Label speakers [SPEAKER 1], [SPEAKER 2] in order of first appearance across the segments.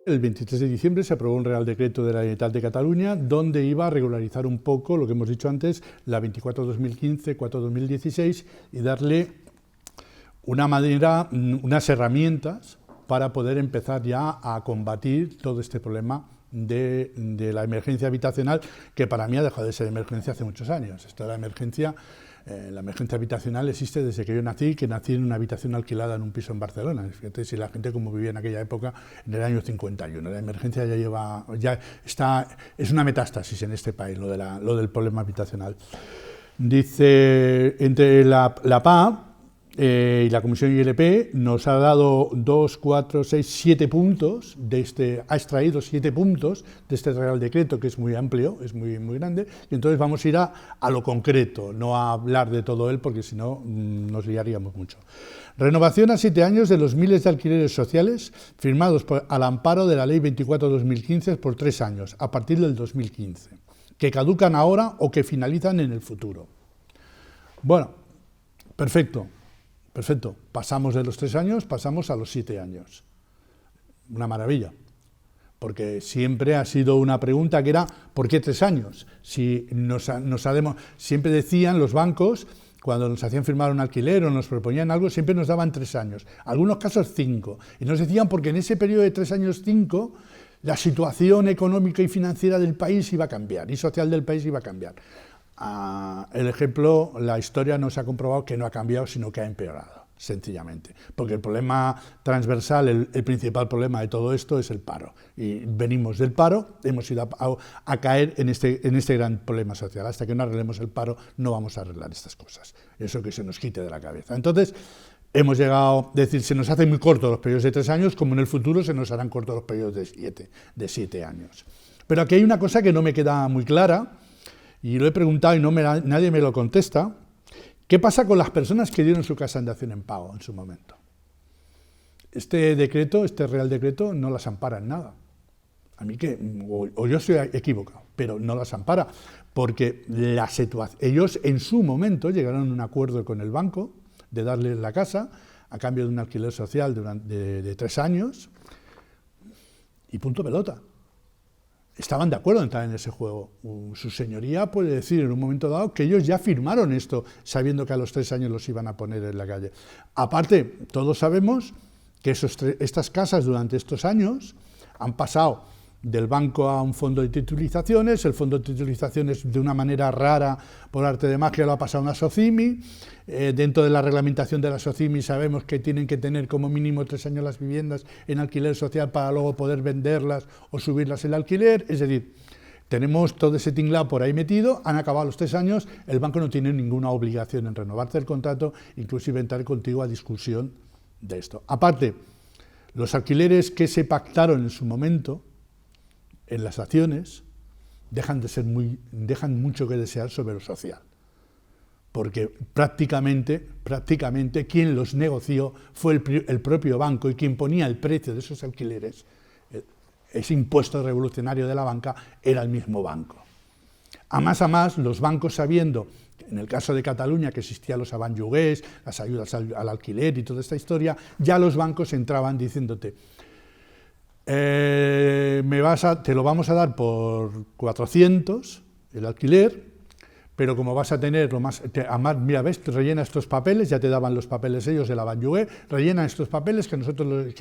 [SPEAKER 1] El 23 de diciembre se aprobó un Real Decreto de la Generalitat de Cataluña donde iba a regularizar un poco lo que hemos dicho antes, la 24-2015, 4-2016 y darle una manera, unas herramientas para poder empezar ya a combatir todo este problema de la emergencia habitacional, que para mí ha dejado de ser emergencia hace muchos años. Esto de la emergencia habitacional existe desde que yo nací, que nací en una habitación alquilada en un piso en Barcelona. Fíjate si la gente como vivía en aquella época, en el año 51. La emergencia es una metástasis en este país, lo del problema habitacional. Dice, entre la PA y la Comisión ILP nos ha dado 2, 4, 6, 7 puntos, ha extraído 7 puntos de este Real Decreto, que es muy amplio, es muy grande, y entonces vamos a ir a lo concreto, no a hablar de todo él, porque si no nos liaríamos mucho. Renovación a 7 años de los miles de alquileres sociales firmados al amparo de la Ley 24/2015 por 3 años, a partir del 2015, que caducan ahora o que finalizan en el futuro. Bueno, perfecto. Perfecto, pasamos de los 3 años, pasamos a los 7 años. Una maravilla, porque siempre ha sido una pregunta que era, ¿por qué 3 años? Si siempre decían los bancos, cuando nos hacían firmar un alquiler o nos proponían algo, siempre nos daban 3 años, en algunos casos 5, y nos decían porque en ese periodo de 3 años, 5, la situación económica y financiera del país iba a cambiar, y social del país iba a cambiar. El ejemplo, la historia nos ha comprobado que no ha cambiado, sino que ha empeorado, sencillamente. Porque el problema transversal, el principal problema de todo esto es el paro. Y venimos del paro, hemos ido a caer en este gran problema social. Hasta que no arreglemos el paro, no vamos a arreglar estas cosas. Eso que se nos quite de la cabeza. Entonces, hemos llegado, es decir, se nos hacen muy cortos los periodos de 3 años, como en el futuro se nos harán cortos los periodos de 7 años. Pero aquí hay una cosa que no me queda muy clara, y lo he preguntado y nadie me lo contesta. ¿Qué pasa con las personas que dieron su casa en dación en pago en su momento? Este Real Decreto, no las ampara en nada. A mí o yo estoy equivocado, pero no las ampara, porque ellos en su momento llegaron a un acuerdo con el banco de darles la casa a cambio de un alquiler social de 3 años, y punto pelota. Estaban de acuerdo en entrar en ese juego. Su señoría puede decir en un momento dado que ellos ya firmaron esto, sabiendo que a los 3 años los iban a poner en la calle. Aparte, todos sabemos que estas casas durante estos años han pasado del banco a un fondo de titulizaciones, el fondo de titulizaciones de una manera rara, por arte de magia, lo ha pasado a una SOCIMI. Dentro de la reglamentación de la SOCIMI sabemos que tienen que tener como mínimo 3 años las viviendas en alquiler social para luego poder venderlas o subirlas el alquiler. Es decir, tenemos todo ese tinglado por ahí metido, han acabado los 3 años, el banco no tiene ninguna obligación en renovarte el contrato, inclusive entrar contigo a discusión de esto. Aparte, los alquileres que se pactaron en su momento en las acciones dejan mucho que desear sobre lo social, porque prácticamente quien los negoció fue el propio banco, y quien ponía el precio de esos alquileres, ese impuesto revolucionario de la banca, era el mismo banco. A más, los bancos, sabiendo, en el caso de Cataluña, que existían los avant-lloguers, las ayudas al alquiler y toda esta historia, ya los bancos entraban diciéndote: te lo vamos a dar por 400 el alquiler, pero como vas a tener mira, ves, te rellena estos papeles, ya te daban los papeles ellos del avant-lloguer, rellena estos papeles que nosotros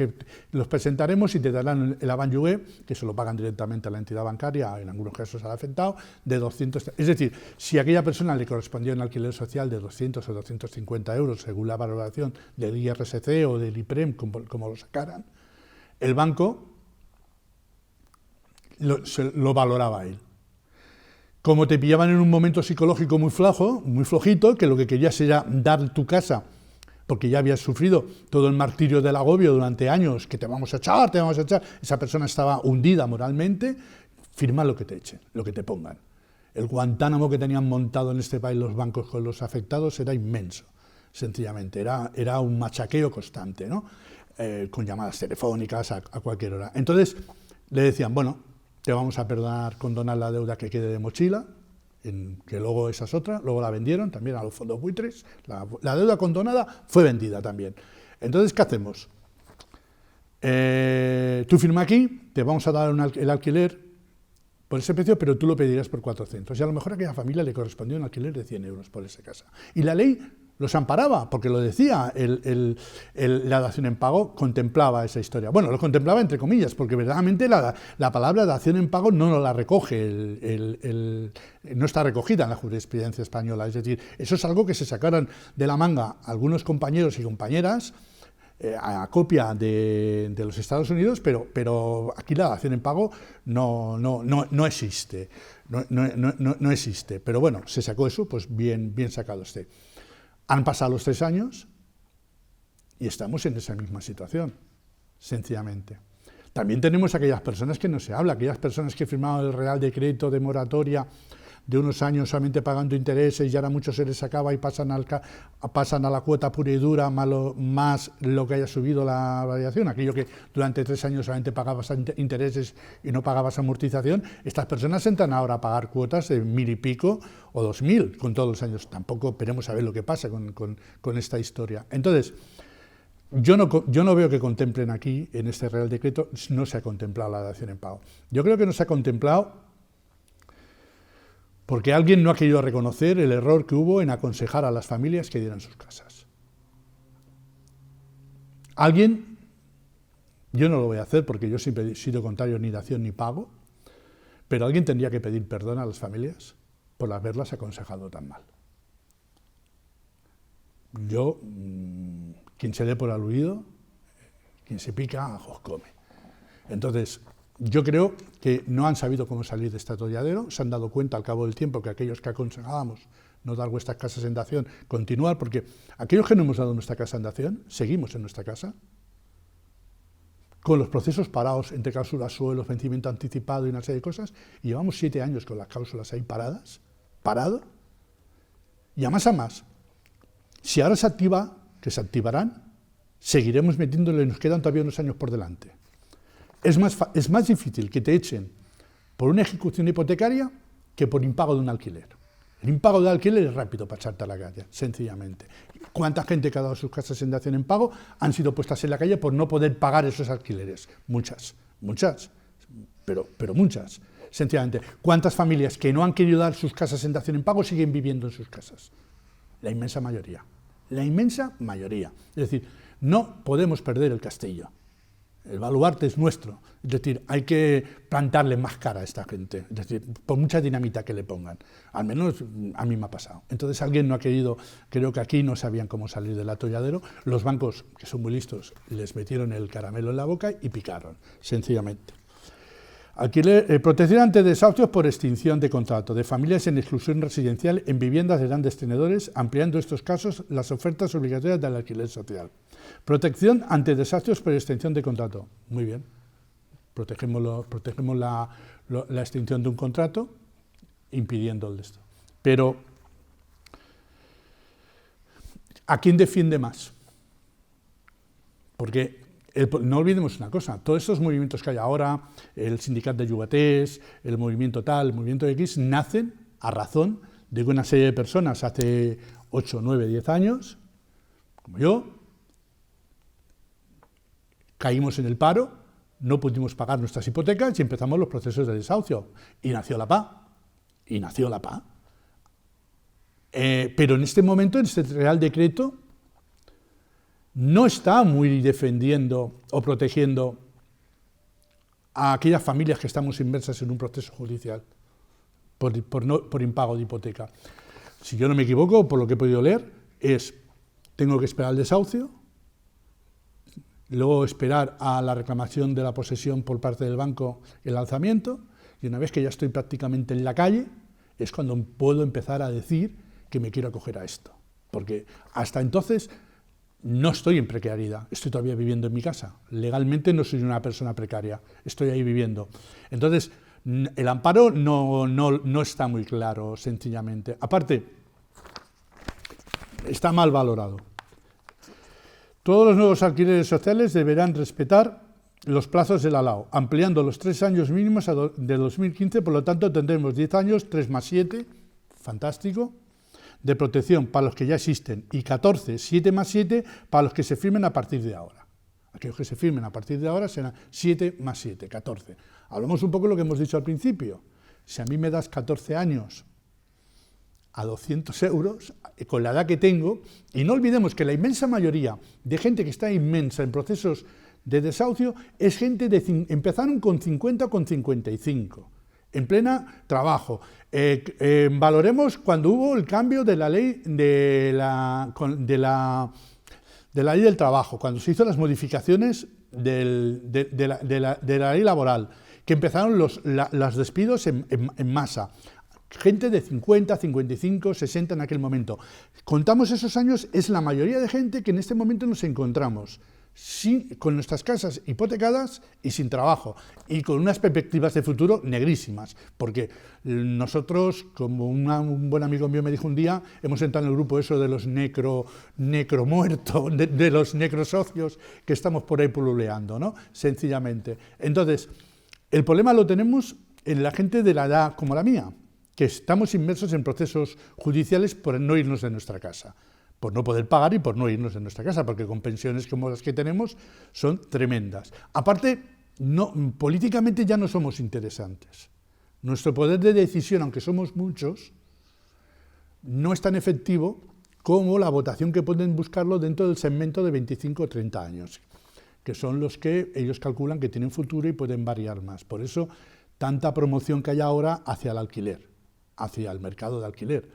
[SPEAKER 1] los presentaremos y te darán el avant-lloguer, que se lo pagan directamente a la entidad bancaria, en algunos casos al afectado, de 200. Es decir, si a aquella persona le correspondía un alquiler social de 200 o 250 euros, según la valoración del IRSC o del IPREM, como lo sacaran, el banco lo valoraba él. Como te pillaban en un momento psicológico muy flojito, que lo que querías era dar tu casa, porque ya habías sufrido todo el martirio del agobio durante años, que te vamos a echar, esa persona estaba hundida moralmente, firma lo que te echen, lo que te pongan. El Guantánamo que tenían montado en este país los bancos con los afectados era inmenso, sencillamente, era un machaqueo constante, ¿no? Con llamadas telefónicas a cualquier hora. Entonces le decían, bueno, te vamos a condonar la deuda que quede de mochila, que luego esa es otra, luego la vendieron también a los fondos buitres, la deuda condonada fue vendida también. Entonces, ¿qué hacemos? Tú firma aquí, te vamos a dar el alquiler por ese precio, pero tú lo pedirás por 400. Y a lo mejor a aquella familia le correspondió un alquiler de 100 euros por esa casa. Y la ley los amparaba, porque lo decía, la dación en pago contemplaba esa historia. Bueno, lo contemplaba entre comillas, porque verdaderamente la palabra dación en pago no la recoge, no está recogida en la jurisprudencia española. Es decir, eso es algo que se sacaron de la manga algunos compañeros y compañeras, a copia de los Estados Unidos, pero aquí la dación en pago no existe. No existe. Pero bueno, se sacó eso, pues bien sacado esté. Han pasado los 3 años y estamos en esa misma situación, sencillamente. También tenemos aquellas personas que no se habla, aquellas personas que firmaron el Real Decreto de moratoria de unos años solamente pagando intereses y ahora mucho se les acaba y pasan a la cuota pura y dura más lo que haya subido la variación, aquello que durante 3 años solamente pagabas intereses y no pagabas amortización. Estas personas entran ahora a pagar cuotas de 1.000 y pico o 2.000 con todos los años. Tampoco esperemos a ver lo que pasa con esta historia. Entonces, yo no veo que contemplen aquí, en este Real Decreto, no se ha contemplado la dación en pago. Yo creo que no se ha contemplado porque alguien no ha querido reconocer el error que hubo en aconsejar a las familias que dieran sus casas. Alguien, yo no lo voy a hacer porque yo siempre he sido contrario ni dación ni pago, pero alguien tendría que pedir perdón a las familias por haberlas aconsejado tan mal. Yo, quien se dé por aludido, quien se pica, ajos come. Entonces, yo creo que no han sabido cómo salir de este atolladero, se han dado cuenta al cabo del tiempo que aquellos que aconsejábamos no dar vuestras casas en dación, continuar, porque aquellos que no hemos dado nuestra casa en dación, seguimos en nuestra casa, con los procesos parados entre cláusulas suelos, vencimiento anticipado y una serie de cosas, y llevamos 7 años con las cláusulas ahí parado, y a más, si ahora se activa, que se activarán, seguiremos metiéndole, nos quedan todavía unos años por delante. Es más difícil que te echen por una ejecución hipotecaria que por impago de un alquiler. El impago de alquiler es rápido para echarte a la calle, sencillamente. ¿Cuánta gente que ha dado sus casas en dación en pago han sido puestas en la calle por no poder pagar esos alquileres? Muchas, pero muchas, sencillamente. ¿Cuántas familias que no han querido dar sus casas en dación en pago siguen viviendo en sus casas? La inmensa mayoría. Es decir, no podemos perder el castillo. El baluarte es nuestro, es decir, hay que plantarle más cara a esta gente, es decir, por mucha dinamita que le pongan, al menos a mí me ha pasado. Entonces alguien no ha querido, creo que aquí no sabían cómo salir del atolladero, los bancos, que son muy listos, les metieron el caramelo en la boca y picaron, sencillamente. Protección ante desahucios por extinción de contrato de familias en exclusión residencial en viviendas de grandes tenedores, ampliando estos casos las ofertas obligatorias del alquiler social. Protección ante desahucios por extinción de contrato. Muy bien. Protegemos la extinción de un contrato impidiendo el esto. Pero, ¿a quién defiende más? Porque no olvidemos una cosa, todos estos movimientos que hay ahora, el sindicato de Yugatés, el movimiento tal, el movimiento X, nacen a razón de que una serie de personas hace 8, 9, 10 años, como yo, caímos en el paro, no pudimos pagar nuestras hipotecas y empezamos los procesos de desahucio. Y nació la PA. Pero en este momento, en este Real Decreto, no está muy defendiendo o protegiendo a aquellas familias que estamos inmersas en un proceso judicial por impago de hipoteca. Si yo no me equivoco, por lo que he podido leer, tengo que esperar el desahucio, luego esperar a la reclamación de la posesión por parte del banco, el alzamiento, y una vez que ya estoy prácticamente en la calle, es cuando puedo empezar a decir que me quiero acoger a esto. Porque hasta entonces no estoy en precariedad, estoy todavía viviendo en mi casa. Legalmente no soy una persona precaria, estoy ahí viviendo. Entonces, el amparo no está muy claro, sencillamente. Aparte, está mal valorado. Todos los nuevos alquileres sociales deberán respetar los plazos de la LAO, ampliando los 3 años mínimos de 2015, por lo tanto tendremos 10 años, 3 más 7, fantástico, de protección para los que ya existen, y 14, 7 más 7, para los que se firmen a partir de ahora. Aquellos que se firmen a partir de ahora serán 7 más 7, 14. Hablamos un poco de lo que hemos dicho al principio. Si a mí me das 14 años a 200 euros, con la edad que tengo, y no olvidemos que la inmensa mayoría de gente que está inmensa en procesos de desahucio es gente empezaron con 50 o con 55, en plena trabajo. Valoremos cuando hubo el cambio de la ley de la ley del trabajo, cuando se hizo las modificaciones de la ley laboral, que empezaron los despidos en masa. Gente de 50, 55, 60 en aquel momento. Contamos esos años, es la mayoría de gente que en este momento nos encontramos con nuestras casas hipotecadas y sin trabajo, y con unas perspectivas de futuro negrísimas, porque nosotros, como un buen amigo mío me dijo un día, hemos entrado en el grupo eso de los necromuertos, de los necrosocios que estamos por ahí pululeando, ¿no? Sencillamente. Entonces, el problema lo tenemos en la gente de la edad como la mía, que estamos inmersos en procesos judiciales por no irnos de nuestra casa, por no poder pagar y por no irnos de nuestra casa, porque con pensiones como las que tenemos son tremendas. Aparte, políticamente ya no somos interesantes. Nuestro poder de decisión, aunque somos muchos, no es tan efectivo como la votación que pueden buscarlo dentro del segmento de 25 o 30 años, que son los que ellos calculan que tienen futuro y pueden variar más. Por eso, tanta promoción que hay ahora hacia el alquiler, hacia el mercado de alquiler,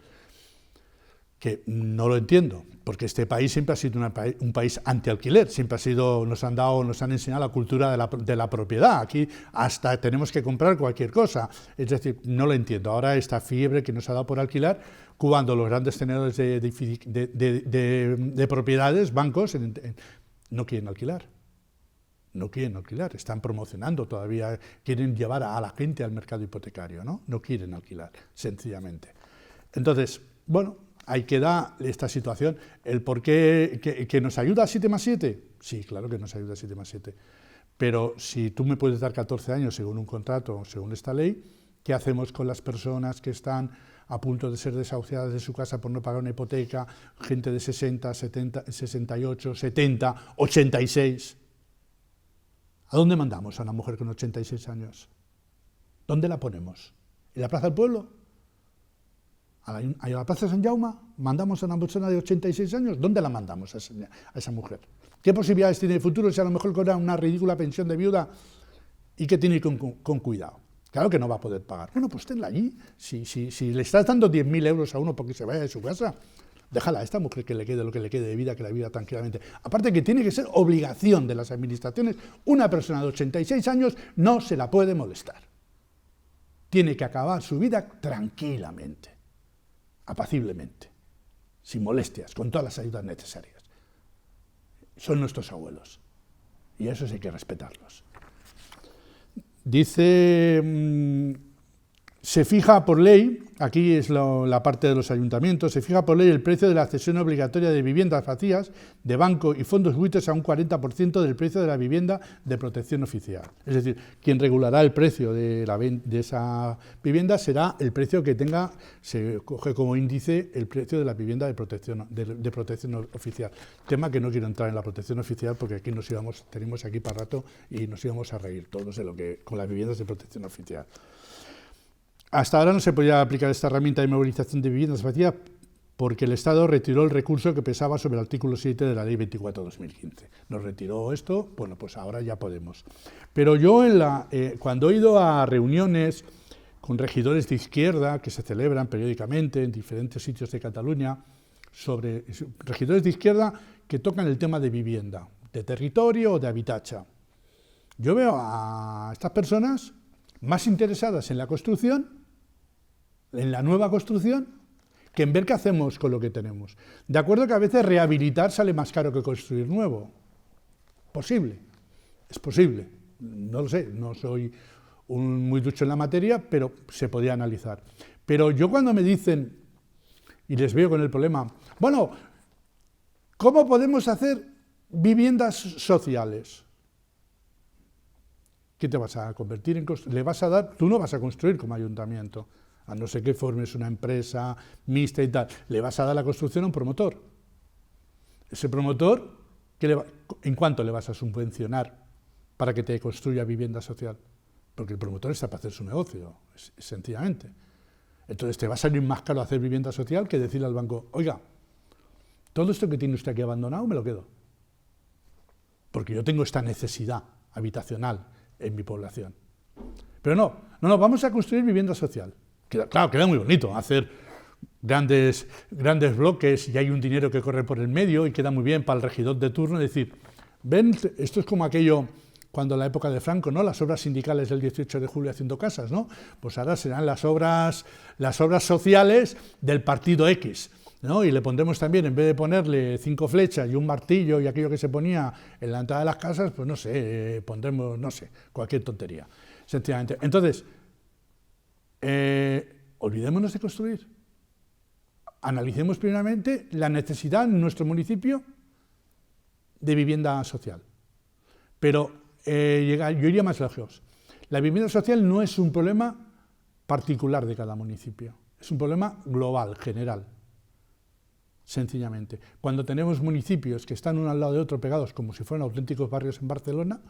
[SPEAKER 1] que no lo entiendo, porque este país siempre ha sido un país anti-alquiler, siempre nos han enseñado la cultura de la propiedad, aquí hasta tenemos que comprar cualquier cosa, es decir, no lo entiendo. Ahora esta fiebre que nos ha dado por alquilar, cuando los grandes tenedores de propiedades, bancos, no quieren alquilar. No quieren alquilar, están promocionando todavía, quieren llevar a la gente al mercado hipotecario, no quieren alquilar, sencillamente. Entonces, bueno, ahí queda esta situación. ¿El por qué que nos ayuda a 7 más 7? Sí, claro que nos ayuda a 7 más 7. Pero si tú me puedes dar 14 años según un contrato, según esta ley, ¿qué hacemos con las personas que están a punto de ser desahuciadas de su casa por no pagar una hipoteca? Gente de 60, 70, 68, 70, 86. ¿A dónde mandamos a una mujer con 86 años? ¿Dónde la ponemos? ¿En la Plaza del Pueblo? ¿A la Plaza de San Jaume? ¿Mandamos a una persona de 86 años? ¿Dónde la mandamos a esa mujer? ¿Qué posibilidades tiene de futuro si a lo mejor cobra una ridícula pensión de viuda y que tiene que ir con cuidado? Claro que no va a poder pagar. Bueno, pues tenla allí. Si le estás dando 10.000 euros a uno porque se vaya de su casa, déjala a esta mujer que le quede lo que le quede de vida, que la viva tranquilamente. Aparte que tiene que ser obligación de las administraciones, una persona de 86 años no se la puede molestar. Tiene que acabar su vida tranquilamente, apaciblemente, sin molestias, con todas las ayudas necesarias. Son nuestros abuelos, y a esos hay que respetarlos. Dice, se fija por ley, aquí es la parte de los ayuntamientos, se fija por ley el precio de la cesión obligatoria de viviendas vacías de banco y fondos buitres a un 40% del precio de la vivienda de protección oficial. Es decir, quien regulará el precio de esa vivienda será el precio que tenga, se coge como índice el precio de la vivienda de protección oficial. Tema que no quiero entrar en la protección oficial porque aquí tenemos aquí para rato y nos íbamos a reír todos con las viviendas de protección oficial. Hasta ahora no se podía aplicar esta herramienta de movilización de viviendas vacías porque el Estado retiró el recurso que pesaba sobre el artículo 7 de la Ley 24/2015. Nos retiró esto, bueno, pues ahora ya podemos. Pero yo cuando he ido a reuniones con regidores de izquierda que se celebran periódicamente en diferentes sitios de Cataluña, sobre regidores de izquierda que tocan el tema de vivienda, de territorio o de habitacha, yo veo a estas personas más interesadas en la construcción, en la nueva construcción, que en ver qué hacemos con lo que tenemos. De acuerdo que a veces rehabilitar sale más caro que construir nuevo. Posible, es posible. No lo sé, no soy muy ducho en la materia, pero se podría analizar. Pero yo cuando me dicen, y les veo con el problema, bueno, ¿cómo podemos hacer viviendas sociales? ¿Qué te vas a convertir en le vas a dar? Tú no vas a construir como ayuntamiento, a no ser que formes una empresa mixta y tal. Le vas a dar la construcción a un promotor. Ese promotor ¿En cuánto le vas a subvencionar para que te construya vivienda social? Porque el promotor está para hacer su negocio, sencillamente. Entonces te va a salir más caro hacer vivienda social que decirle al banco, oiga, todo esto que tiene usted aquí abandonado me lo quedo, porque yo tengo esta necesidad habitacional en mi población. Pero no, vamos a construir vivienda social. Claro, queda muy bonito hacer grandes bloques y hay un dinero que corre por el medio y queda muy bien para el regidor de turno decir, ven, esto es como aquello cuando en la época de Franco, ¿no? Las obras sindicales del 18 de julio haciendo casas, ¿no? Pues ahora serán las obras sociales del partido X, ¿no? Y le pondremos también, en vez de ponerle 5 flechas y un martillo y aquello que se ponía en la entrada de las casas, pues no sé, pondremos, no sé, cualquier tontería, sencillamente. Entonces, olvidémonos de construir. Analicemos primeramente la necesidad en nuestro municipio de vivienda social. Pero yo iría más lejos. La vivienda social no es un problema particular de cada municipio, es un problema global, general, sencillamente. Cuando tenemos municipios que están uno al lado de otro pegados como si fueran auténticos barrios en Barcelona,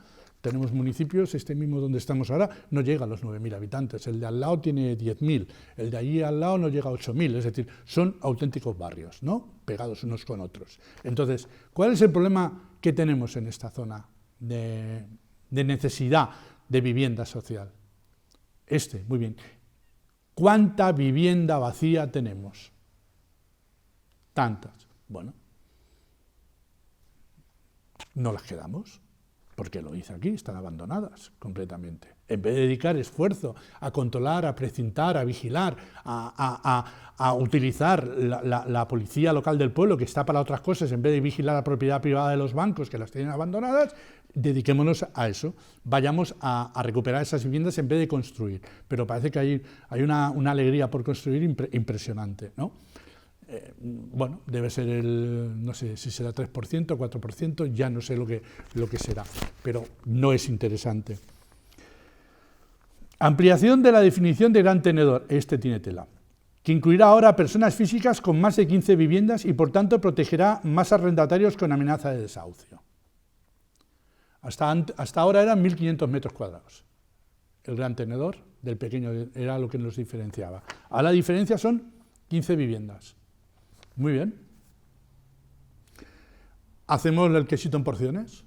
[SPEAKER 1] tenemos municipios, este mismo donde estamos ahora, no llega a los 9.000 habitantes, el de al lado tiene 10.000, el de allí al lado no llega a 8.000, es decir, son auténticos barrios, ¿no? Pegados unos con otros. Entonces, ¿cuál es el problema que tenemos en esta zona de necesidad de vivienda social? Muy bien. ¿Cuánta vivienda vacía tenemos? Tantas. Bueno, no las quedamos, porque lo dice aquí, están abandonadas completamente. En vez de dedicar esfuerzo a controlar, a precintar, a vigilar, a utilizar la policía local del pueblo, que está para otras cosas, en vez de vigilar la propiedad privada de los bancos que las tienen abandonadas, dediquémonos a eso, vayamos a recuperar esas viviendas en vez de construir. Pero parece que hay una alegría por construir impresionante, ¿no? Bueno, debe ser no sé si será 3%, 4%, ya no sé lo que será, pero no es interesante. Ampliación de la definición de gran tenedor, tiene tela, que incluirá ahora a personas físicas con más de 15 viviendas y por tanto protegerá más arrendatarios con amenaza de desahucio. Hasta ahora eran 1.500 metros cuadrados. El gran tenedor del pequeño era lo que nos diferenciaba. Ahora la diferencia son 15 viviendas. Muy bien. Hacemos el quesito en porciones.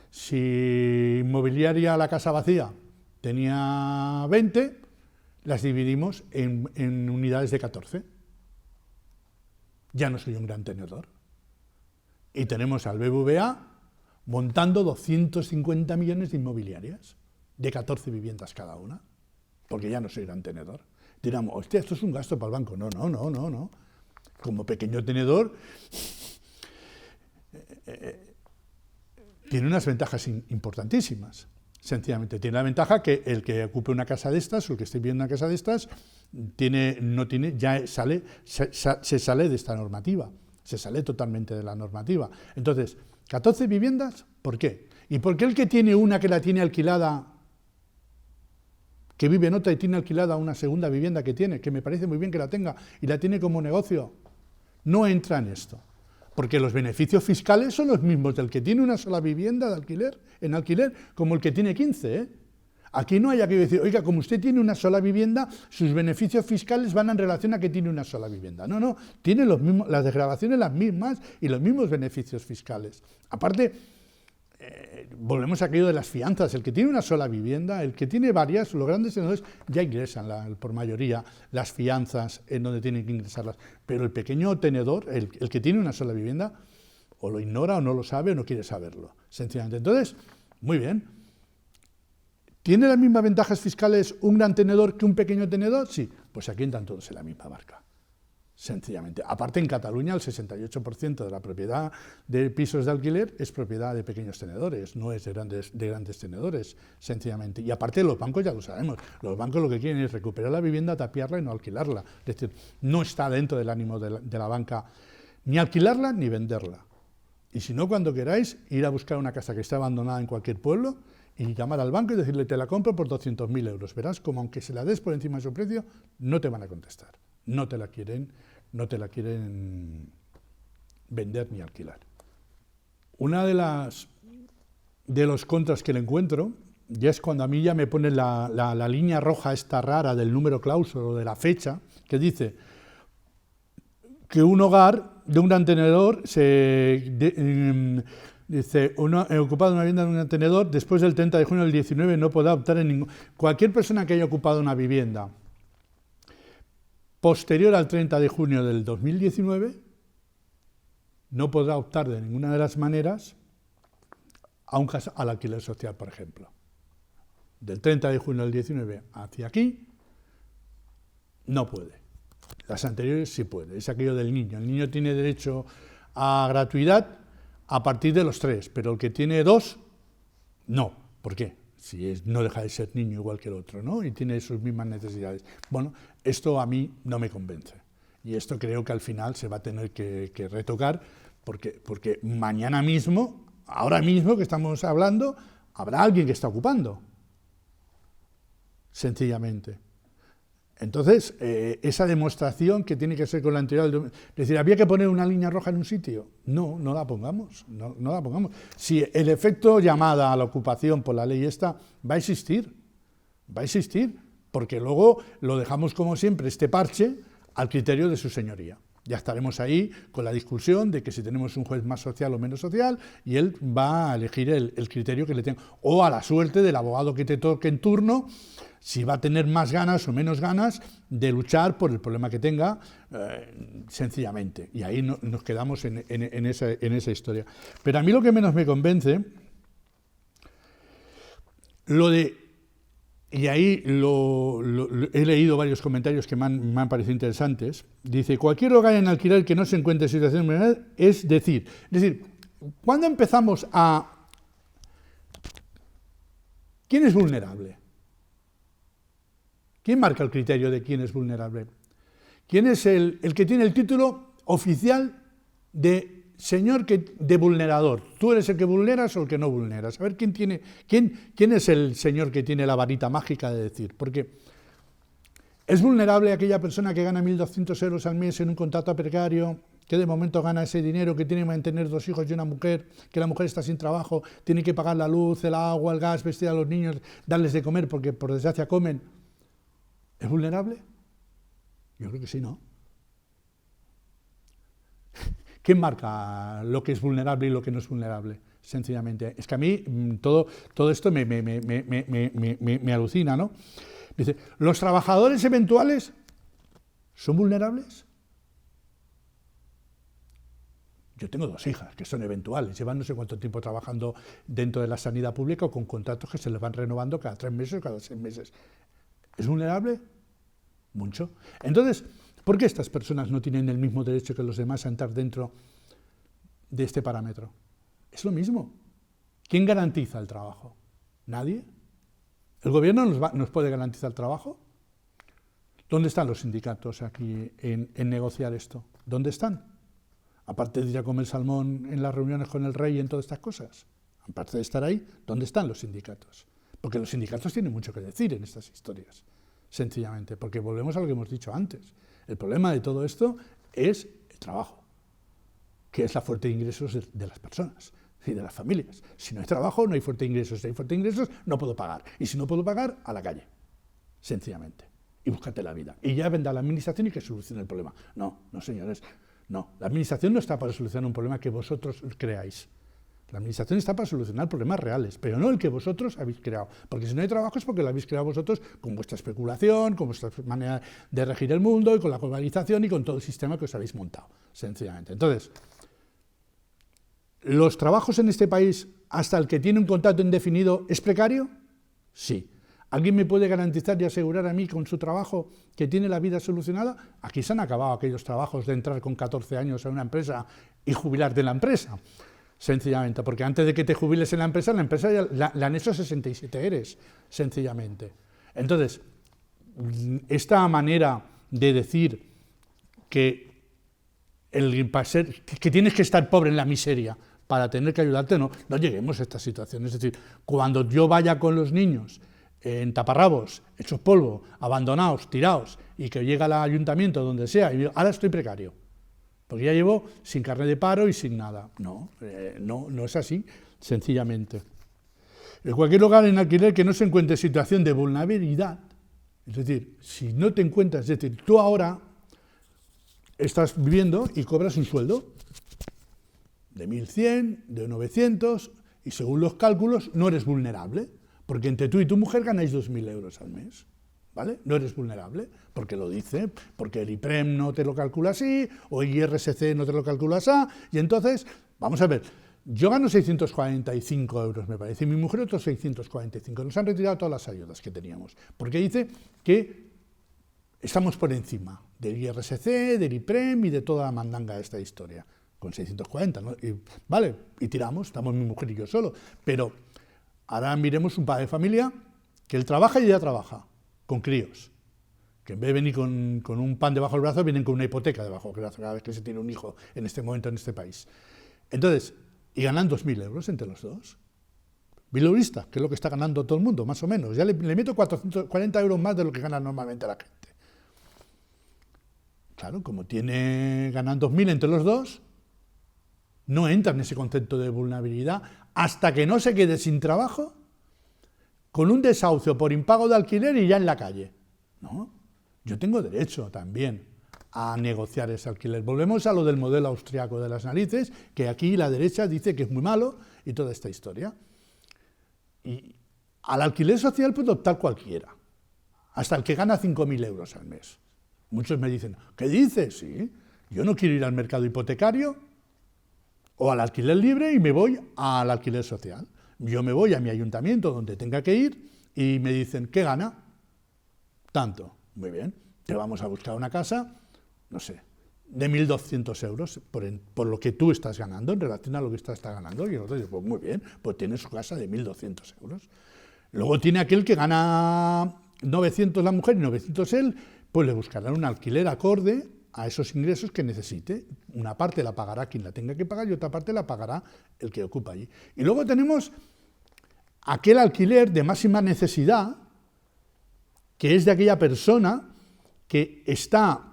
[SPEAKER 1] Si inmobiliaria la casa vacía tenía 20, las dividimos en unidades de 14. Ya no soy un gran tenedor. Y tenemos al BBVA montando 250 millones de inmobiliarias, de 14 viviendas cada una, porque ya no soy gran tenedor. Dirán, hostia, esto es un gasto para el banco. No. Como pequeño tenedor, tiene unas ventajas importantísimas. Sencillamente, tiene la ventaja que el que ocupe una casa de estas, o el que esté viviendo una casa de estas, se sale de esta normativa, se sale totalmente de la normativa. Entonces, 14 viviendas, ¿por qué? ¿Y por qué el que tiene una que la tiene alquilada, que vive en otra y tiene alquilada una segunda vivienda que me parece muy bien que la tenga, y la tiene como negocio, no entra en esto? Porque los beneficios fiscales son los mismos del que tiene una sola vivienda en alquiler, como el que tiene 15, ¿eh? Aquí no hay que decir, oiga, como usted tiene una sola vivienda, sus beneficios fiscales van en relación a que tiene una sola vivienda. No, tiene las desgravaciones las mismas y los mismos beneficios fiscales. Aparte, volvemos a aquello de las fianzas. El que tiene una sola vivienda, el que tiene varias, los grandes tenedores ya ingresan por mayoría las fianzas en donde tienen que ingresarlas. Pero el pequeño tenedor, el que tiene una sola vivienda, o lo ignora o no lo sabe o no quiere saberlo, sencillamente. Entonces, muy bien. ¿Tiene las mismas ventajas fiscales un gran tenedor que un pequeño tenedor? Sí, pues aquí entran todos en la misma barca, sencillamente. Aparte, en Cataluña el 68% de la propiedad de pisos de alquiler es propiedad de pequeños tenedores, no es de grandes tenedores, sencillamente. Y aparte, los bancos ya lo sabemos, los bancos lo que quieren es recuperar la vivienda, tapiarla y no alquilarla. Es decir, no está dentro del ánimo de la banca ni alquilarla ni venderla. Y si no, cuando queráis, ir a buscar una casa que esté abandonada en cualquier pueblo y llamar al banco y decirle, te la compro por 200.000 euros. Verás como aunque se la des por encima de su precio, no te van a contestar. No te la quieren vender ni alquilar. una de los contras que le encuentro ya es cuando a mí ya me pone la línea roja esta rara del número clauso o de la fecha, que dice que un hogar de un gran tenedor dice, ocupado una vivienda de un gran tenedor, después del 30 de junio del 19 no podrá optar en ningún... Cualquier persona que haya ocupado una vivienda posterior al 30 de junio del 2019 no podrá optar de ninguna de las maneras al alquiler social, por ejemplo. Del 30 de junio del 19 hacia aquí, no puede. Las anteriores sí puede. Es aquello del niño. El niño tiene derecho a gratuidad a partir de los 3, pero el que tiene 2, no. ¿Por qué? Si no deja de ser niño igual que el otro, ¿no? Y tiene sus mismas necesidades. Bueno, esto a mí no me convence. Y esto creo que al final se va a tener que retocar, porque mañana mismo, ahora mismo que estamos hablando, habrá alguien que está ocupando. Sencillamente. Entonces, esa demostración que tiene que ser con la anterior, es decir, ¿había que poner una línea roja en un sitio? No, no la pongamos, no la pongamos. Si el efecto llamada a la ocupación por la ley esta va a existir, porque luego lo dejamos como siempre, este parche, al criterio de su señoría. Ya estaremos ahí con la discusión de que si tenemos un juez más social o menos social, y él va a elegir el criterio que le tenga, o a la suerte del abogado que te toque en turno, si va a tener más ganas o menos ganas de luchar por el problema que tenga, sencillamente. Y ahí nos quedamos en esa historia. Pero a mí lo que menos me convence, y ahí he leído varios comentarios que me han parecido interesantes, dice, cualquier hogar en alquiler que no se encuentre en situación de vulnerabilidad, es decir, ¿cuándo empezamos a... ¿Quién es vulnerable? ¿Quién marca el criterio de quién es vulnerable? ¿Quién es el que tiene el título oficial de señor de vulnerador? ¿Tú eres el que vulneras o el que no vulneras? A ver, ¿quién es el señor que tiene la varita mágica de decir? Porque ¿es vulnerable aquella persona que gana 1.200 euros al mes en un contrato precario, que de momento gana ese dinero, que tiene que mantener 2 hijos y una mujer, que la mujer está sin trabajo, tiene que pagar la luz, el agua, el gas, vestir a los niños, darles de comer porque por desgracia comen? ¿Es vulnerable? Yo creo que sí, ¿no? ¿Quién marca lo que es vulnerable y lo que no es vulnerable? Sencillamente. Es que a mí todo esto me alucina, ¿no? Dice, ¿los trabajadores eventuales son vulnerables? Yo tengo 2 hijas que son eventuales, llevan no sé cuánto tiempo trabajando dentro de la sanidad pública o con contratos que se les van renovando cada 3 meses o cada 6 meses. ¿Es vulnerable? Mucho. Entonces, ¿por qué estas personas no tienen el mismo derecho que los demás a entrar dentro de este parámetro? Es lo mismo. ¿Quién garantiza el trabajo? ¿Nadie? ¿El gobierno nos puede garantizar el trabajo? ¿Dónde están los sindicatos aquí en negociar esto? ¿Dónde están? Aparte de ir a comer salmón en las reuniones con el rey y en todas estas cosas. Aparte de estar ahí, ¿dónde están los sindicatos? Porque los sindicatos tienen mucho que decir en estas historias. Sencillamente, porque volvemos a lo que hemos dicho antes. El problema de todo esto es el trabajo, que es la fuente de ingresos de las personas y de las familias. Si no hay trabajo, no hay fuente de ingresos. Si hay fuente de ingresos, no puedo pagar. Y si no puedo pagar, a la calle, sencillamente. Y búscate la vida. Y ya vendrá la administración y que solucione el problema. No, señores, no. La administración no está para solucionar un problema que vosotros creáis. La administración está para solucionar problemas reales, pero no el que vosotros habéis creado. Porque si no hay trabajo es porque lo habéis creado vosotros con vuestra especulación, con vuestra manera de regir el mundo y con la globalización y con todo el sistema que os habéis montado, sencillamente. Entonces, ¿los trabajos en este país, hasta el que tiene un contrato indefinido, es precario? Sí. ¿Alguien me puede garantizar y asegurar a mí con su trabajo que tiene la vida solucionada? Aquí se han acabado aquellos trabajos de entrar con 14 años a una empresa y jubilarte en la empresa. Sencillamente, porque antes de que te jubiles en la empresa ya la han hecho 67 eres, sencillamente. Entonces, esta manera de decir que tienes que estar pobre en la miseria para tener que ayudarte, no lleguemos a esta situación. Es decir, cuando yo vaya con los niños en taparrabos, hechos polvo, abandonados, tirados, y que llega al ayuntamiento, donde sea, y digo, ahora estoy precario. porque ya llevo sin carnet de paro y sin nada. No, no es así, sencillamente. En cualquier lugar en alquiler que no se encuentre en situación de vulnerabilidad, es decir, si no te encuentras, es decir, tú ahora estás viviendo y cobras un sueldo de 1.100, de 900, y según los cálculos no eres vulnerable, porque entre tú y tu mujer ganáis 2.000 euros al mes, ¿vale? No eres vulnerable, porque lo dice, porque el IPREM no te lo calcula así, o el IRSC no te lo calcula así, y entonces, vamos a ver, yo gano 645 euros, me parece, y mi mujer otros 645, nos han retirado todas las ayudas que teníamos, porque dice que estamos por encima del IRSC, del IPREM y de toda la mandanga de esta historia, con 640, ¿no? Vale, y tiramos, estamos mi mujer y yo solo, pero ahora miremos un padre de familia que él trabaja y ella trabaja, con críos, que en vez de venir con un pan debajo del brazo, vienen con una hipoteca debajo del brazo cada vez que se tiene un hijo en este momento en este país. Entonces, y ganan 2.000 euros entre los dos. Bilurista, que es lo que está ganando todo el mundo, más o menos. Ya le meto 440 euros más de lo que gana normalmente la gente. Claro, como ganan 2.000 entre los dos, no entra en ese concepto de vulnerabilidad hasta que no se quede sin trabajo, con un desahucio por impago de alquiler y ya en la calle. No, yo tengo derecho también a negociar ese alquiler. Volvemos a lo del modelo austriaco de las narices, que aquí la derecha dice que es muy malo y toda esta historia. Y al alquiler social puede optar cualquiera, hasta el que gana 5.000 euros al mes. Muchos me dicen, ¿qué dices? Sí, yo no quiero ir al mercado hipotecario o al alquiler libre y me voy al alquiler social. Yo me voy a mi ayuntamiento donde tenga que ir y me dicen, ¿qué gana? Tanto. Muy bien, te vamos a buscar una casa, no sé, de 1.200 euros por lo que tú estás ganando en relación a lo que estás ganando. Y nosotros decimos, pues muy bien, pues tiene su casa de 1.200 euros. Luego tiene aquel que gana 900 la mujer y 900 él, pues le buscarán un alquiler acorde a esos ingresos que necesite. Una parte la pagará quien la tenga que pagar y otra parte la pagará el que ocupa allí. Y luego tenemos aquel alquiler de máxima necesidad, que es de aquella persona que está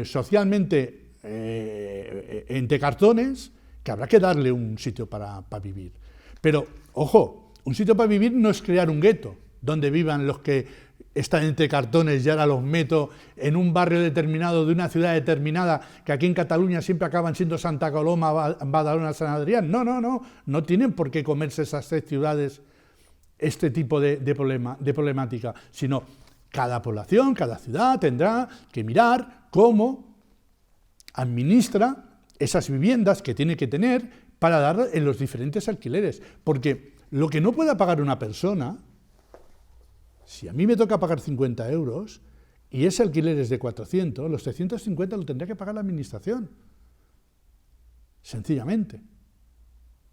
[SPEAKER 1] socialmente entre cartones, que habrá que darle un sitio para vivir. Pero, ojo, un sitio para vivir no es crear un gueto, donde vivan los que están entre cartones y ahora los meto en un barrio determinado de una ciudad determinada, que aquí en Cataluña siempre acaban siendo Santa Coloma, Badalona, San Adrián. No tienen por qué comerse esas 3 ciudades este tipo de problemática, sino cada población, cada ciudad tendrá que mirar cómo administra esas viviendas que tiene que tener para dar en los diferentes alquileres. Porque lo que no pueda pagar una persona, si a mí me toca pagar 50 euros y ese alquiler es de 400, los 350 lo tendría que pagar la administración. Sencillamente.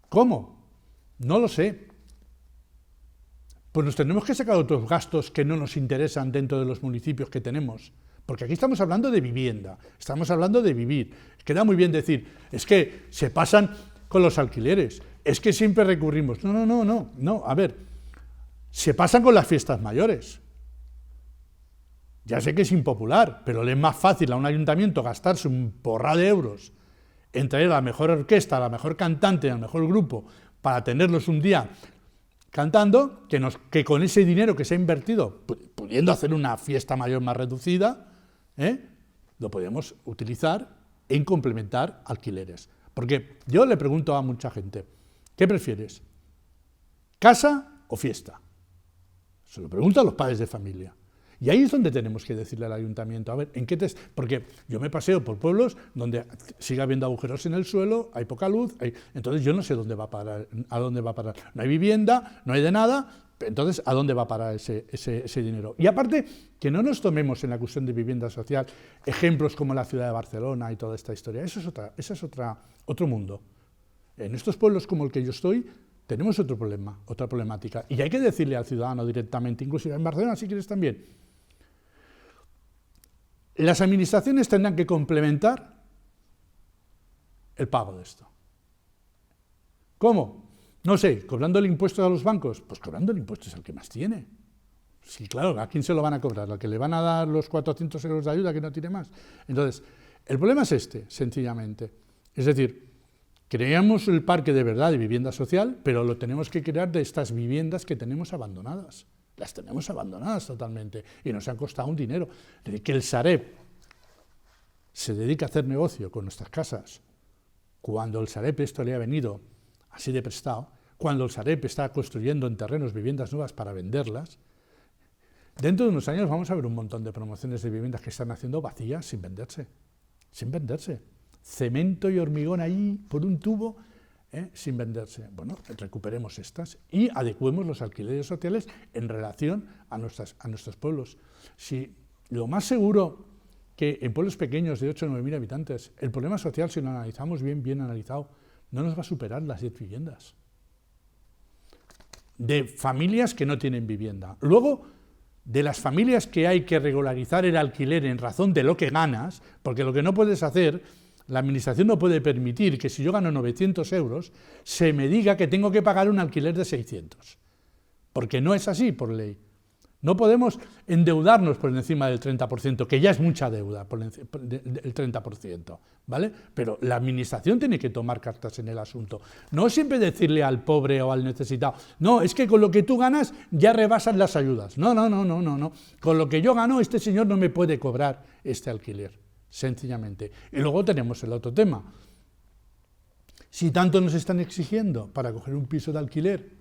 [SPEAKER 1] ¿Cómo? No lo sé. Pues nos tenemos que sacar otros gastos que no nos interesan dentro de los municipios que tenemos. Porque aquí estamos hablando de vivienda, estamos hablando de vivir. Queda muy bien decir, es que se pasan con los alquileres, es que siempre recurrimos. No, a ver, se pasan con las fiestas mayores. Ya sé que es impopular, pero le es más fácil a un ayuntamiento gastarse un porra de euros en traer a la mejor orquesta, a la mejor cantante, al mejor grupo, para tenerlos un día cantando, que con ese dinero que se ha invertido, pudiendo hacer una fiesta mayor más reducida, lo podemos utilizar en complementar alquileres. Porque yo le pregunto a mucha gente, ¿qué prefieres? ¿Casa o fiesta? Se lo pregunto a los padres de familia. Y ahí es donde tenemos que decirle al ayuntamiento, a ver, ¿en qué porque yo me paseo por pueblos donde sigue habiendo agujeros en el suelo, hay poca luz, entonces yo no sé dónde va a parar, a dónde va a parar. No hay vivienda, no hay de nada, entonces ¿a dónde va a parar ese dinero? Y aparte, que no nos tomemos en la cuestión de vivienda social ejemplos como la ciudad de Barcelona y toda esta historia. Eso es otro mundo. En estos pueblos como el que yo estoy, tenemos otro problema, otra problemática. Y hay que decirle al ciudadano directamente, inclusive en Barcelona si quieres también, las administraciones tendrán que complementar el pago de esto. ¿Cómo? No sé, ¿cobrando el impuesto a los bancos? Pues cobrando el impuesto es el que más tiene. Sí, claro, ¿a quién se lo van a cobrar? ¿Al que le van a dar los 400 euros de ayuda que no tiene más? Entonces, El problema es este, sencillamente. Es decir, creamos el parque de verdad de vivienda social, pero lo tenemos que crear de estas viviendas que tenemos abandonadas. Las tenemos abandonadas totalmente y nos han costado un dinero. Es decir, que el Sareb se dedica a hacer negocio con nuestras casas, cuando el Sareb esto le ha venido así de prestado, cuando el Sareb está construyendo en terrenos viviendas nuevas para venderlas, dentro de unos años vamos a ver un montón de promociones de viviendas que están haciendo vacías sin venderse. Sin venderse. Cemento y hormigón ahí por un tubo, sin venderse. Bueno, recuperemos estas y adecuemos los alquileres sociales en relación a nuestros pueblos. Si lo más seguro que en pueblos pequeños de 8 o 9 mil habitantes, el problema social, si lo analizamos bien analizado, no nos va a superar las 10 viviendas. De familias que no tienen vivienda. Luego, de las familias que hay que regularizar el alquiler en razón de lo que ganas, porque lo que no puedes hacer, la administración no puede permitir que si yo gano 900 euros, se me diga que tengo que pagar un alquiler de 600, porque no es así por ley. No podemos endeudarnos por encima del 30%, que ya es mucha deuda, el 30%, ¿vale? Pero la administración tiene que tomar cartas en el asunto. No siempre decirle al pobre o al necesitado, no, es que con lo que tú ganas ya rebasas las ayudas. No. Con lo que yo gano, este señor no me puede cobrar este alquiler, sencillamente. Y luego tenemos el otro tema. Si tanto nos están exigiendo para coger un piso de alquiler,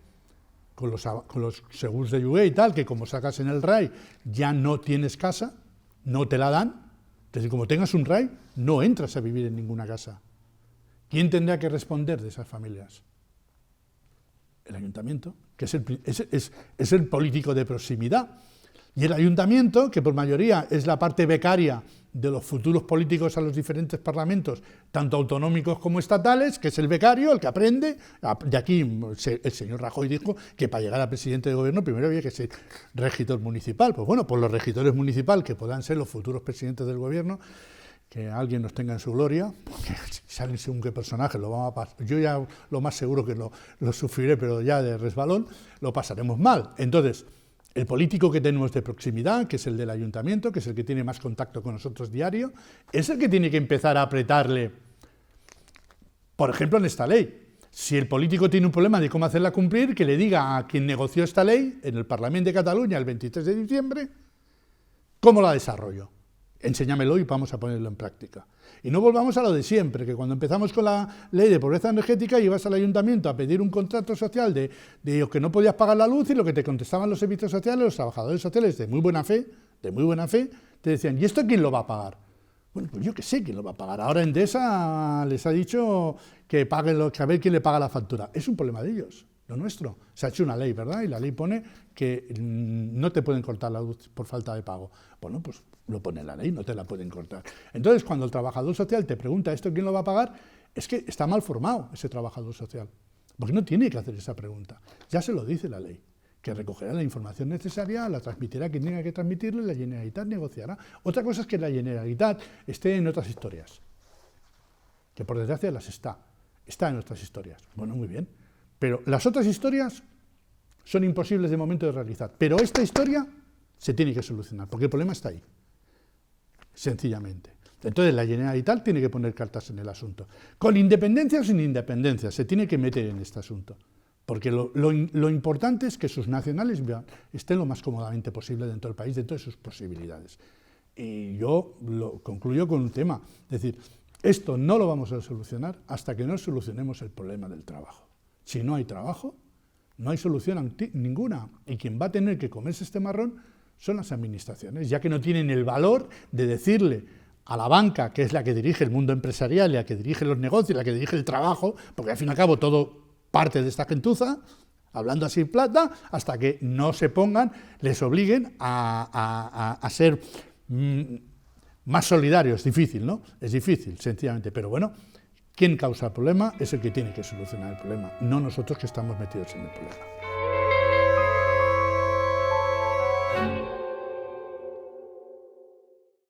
[SPEAKER 1] con los seguros de lloguer y tal, que como sacas en el RAI ya no tienes casa, no te la dan, es decir, como tengas un RAI, no entras a vivir en ninguna casa. ¿Quién tendrá que responder de esas familias? El ayuntamiento, que es el político de proximidad. Y el ayuntamiento, que por mayoría es la parte becaria de los futuros políticos a los diferentes parlamentos, tanto autonómicos como estatales, que es el becario, el que aprende. De aquí el señor Rajoy dijo que para llegar a presidente de gobierno primero había que ser regidor municipal. Pues bueno, pues los regidores municipales que puedan ser los futuros presidentes del gobierno, que alguien nos tenga en su gloria, porque si salen según qué personaje, lo vamos a pasar. Yo ya lo más seguro que lo sufriré, pero ya de resbalón, lo pasaremos mal. Entonces, el político que tenemos de proximidad, que es el del ayuntamiento, que es el que tiene más contacto con nosotros diario, es el que tiene que empezar a apretarle, por ejemplo, en esta ley. Si el político tiene un problema de cómo hacerla cumplir, que le diga a quien negoció esta ley en el Parlamento de Cataluña el 23 de diciembre, cómo la desarrollo. Enséñamelo y vamos a ponerlo en práctica. Y no volvamos a lo de siempre, que cuando empezamos con la ley de pobreza energética ibas al ayuntamiento a pedir un contrato social de que no podías pagar la luz y lo que te contestaban los servicios sociales, los trabajadores sociales de muy buena fe, te decían, ¿y esto quién lo va a pagar? Bueno, pues yo que sé quién lo va a pagar. Ahora Endesa les ha dicho que paguen que a ver quién le paga la factura. Es un problema de ellos, no nuestro. Se ha hecho una ley, ¿verdad? Y la ley pone que no te pueden cortar la luz por falta de pago. Bueno, pues lo pone la ley, no te la pueden cortar. Entonces, cuando el trabajador social te pregunta ¿esto quién lo va a pagar? Es que está mal formado ese trabajador social, porque no tiene que hacer esa pregunta. Ya se lo dice la ley, que recogerá la información necesaria, la transmitirá a quien tenga que transmitirle, la Generalitat negociará. Otra cosa es que la Generalitat esté en otras historias, que por desgracia está en otras historias. Bueno, muy bien, pero las otras historias son imposibles de momento de realizar, pero esta historia se tiene que solucionar, porque el problema está ahí, sencillamente. Entonces la Generalitat tiene que poner cartas en el asunto. Con independencia o sin independencia, se tiene que meter en este asunto. Porque lo importante es que sus nacionales estén lo más cómodamente posible dentro del país, dentro de sus posibilidades. Y yo lo concluyo con un tema. Es decir, esto no lo vamos a solucionar hasta que no solucionemos el problema del trabajo. Si no hay trabajo, no hay solución ninguna. Y quien va a tener que comerse este marrón son las administraciones, ya que no tienen el valor de decirle a la banca, que es la que dirige el mundo empresarial, la que dirige los negocios, la que dirige el trabajo, porque al fin y al cabo todo parte de esta gentuza, hablando así en plata, hasta que no se pongan, les obliguen a ser más solidarios. Es difícil, ¿no? Es difícil, sencillamente, pero bueno, quien causa el problema es el que tiene que solucionar el problema, no nosotros que estamos metidos en el problema.